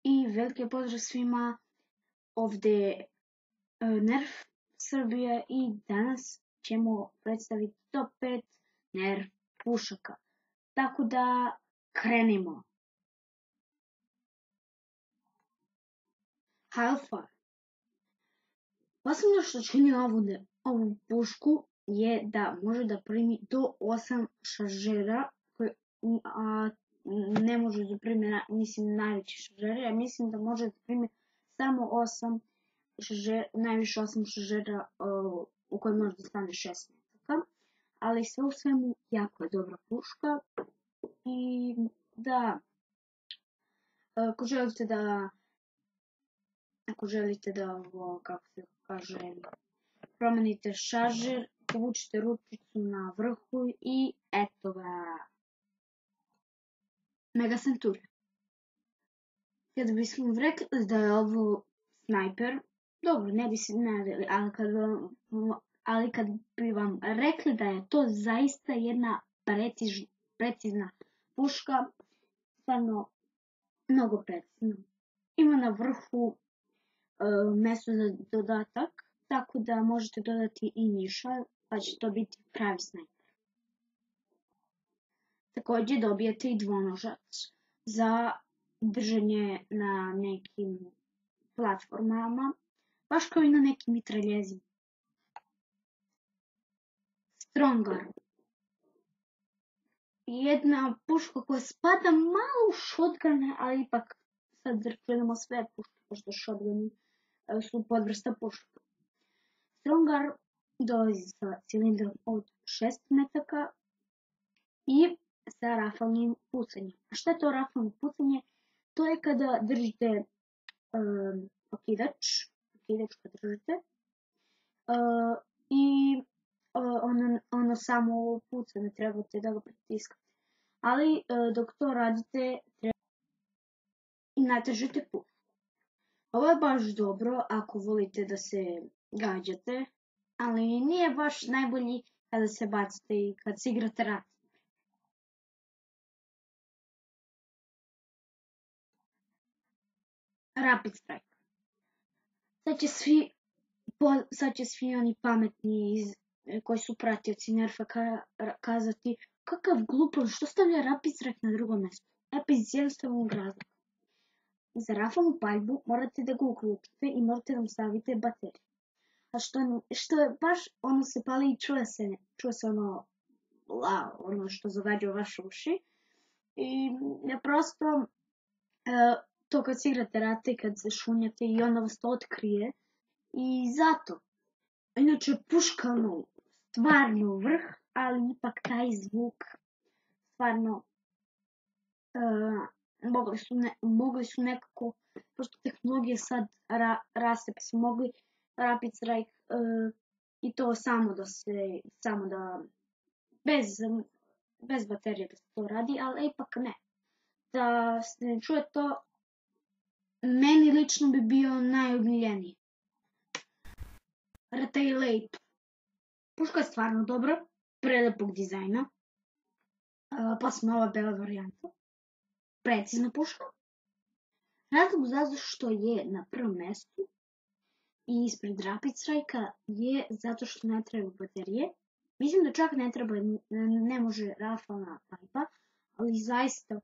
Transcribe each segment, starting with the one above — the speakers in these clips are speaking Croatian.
i veliki pozdrav svima, ovdje Nerf Srbije i danas ćemo predstaviti top 5 Nerf pušaka. Tako da krenimo. Hellfire. Posebno što čini ovu pušku je da može da primi do 8 šaržera, a ne može da primi najveći šaržeri, ja mislim da može da primi samo 8 najviše 8 šaržera u kojoj može da stane 6 metaka, ali sve u svemu jako je dobra puška. I da, ako želite da kako se kaže, promenite šaržer, povučite ručicu na vrhu i eto ga. Mega Centurion. Kada bismo rekli da je ovo snajper, dobro, ne bi se nadali, ali kad bi vam rekli da je to zaista jedna precizna puška, stvarno mnogo precizno. Ima na vrhu mesto za dodatak, tako da možete dodati i nišalj, pa će to biti pravi snajper. Također dobijete i dvonožac za držanje na nekim platformama, baš kao i na nekim mitraljezima. Strongar. Jedna puška koja spada malo u shotgune, ali ipak sad računamo sve puške, pošto shotguni su podvrsta puška. Strongar dolazi sa cilindrom od 6 metaka i sa rafalnim pucanjem. A šta je to rafalno pucanje? To je kada držite okidač kad držite i ono samo puca, ne trebate da ga pritiskate. Ali dok to radite i natežite pušku. Ovo je baš dobro ako volite da se gađate, ali nije baš najbolji kada se bacite i kad se igrate rat. Rapid Strike. Sad će svi oni pametni koji su pratioci Nerfa kazati kakav glupan, što stavlja Rapid Strike na drugo mjesto. Pa iz jednostavnog razloga. Za rafalnu paljbu morate da ga uključite i morate da mu stavite bateriju. A što je baš, ono se pali i čuje se ono što zagađa vaše uši. I prosto to kad se igrate rate i kad se šunjate i onda vas to otkrije. I zato. Inače puška stvarno vrh, ali ipak taj zvuk stvarno mogli su nekako, pošto tehnologija sad raste, pa su mogli Rapid Strike i to samo da bez baterije da se to radi, ali ipak ne. Da se ne čuje to, meni lično bi bio najomiljeniji. Retaliate. Puška je stvarno dobra, prelepog dizajna, pa smo ova bela varijanta. Precizna puška. Razlog zato što je na prvom mjestu i ispred Rapid Strike-a je zato što ne treba baterije. Mislim da čak ne može rafalna paljba, ali zaista,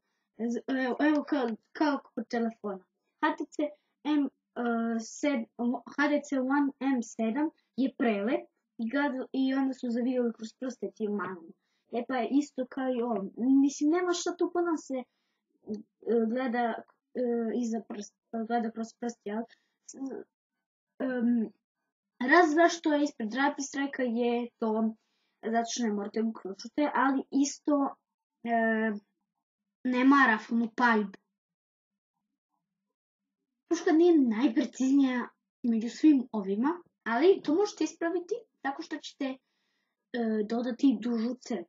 evo kao kod telefona. HTC One M7 je prelep i onda su zavijali kroz prste tim manama. Pa je isto kao i ovo. Mislim, nema šta tu puno se gleda gleda kroz prsti, ali zašto je ispred Rapid Strike-a je to zato što ne morate uključiti, ali isto nema rafalnu paljbu. Puška nije najpreciznija među svim ovima, ali to možete ispraviti tako što ćete dodati dužu cev.